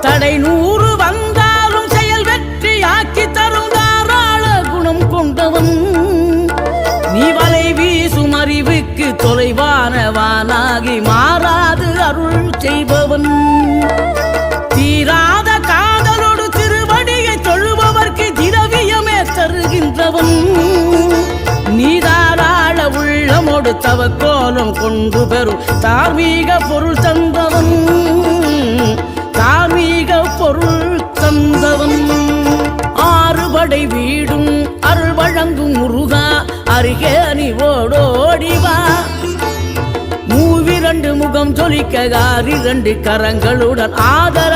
தடை 100 வந்தாலும் செயல் வெற்றி ஆக்கி தரும் தாராள குணம் கொண்டவன் நீ வலை வீசும் அறிவுக்கு தொலைவானவானாகி மாறாது அருள் செய்பவன் தீராத காதலோடு திருவடியை தொழுபவர்க்கு திரவியமே தருகின்றவன் நீ தாராள உள்ளமோடு தவக்கோலம் கொண்டு பெறும் தார்மீக பொருள் தந்தவன் தார்மீக பொருள் தந்தவன் ஆறுபடை வீடும் அருள் வழங்கும் முருகா அருகே நீ ஓடோடிவா மூவிரண்டு முகம் ஜொலிக்க 2 கரங்களுடன் ஆதர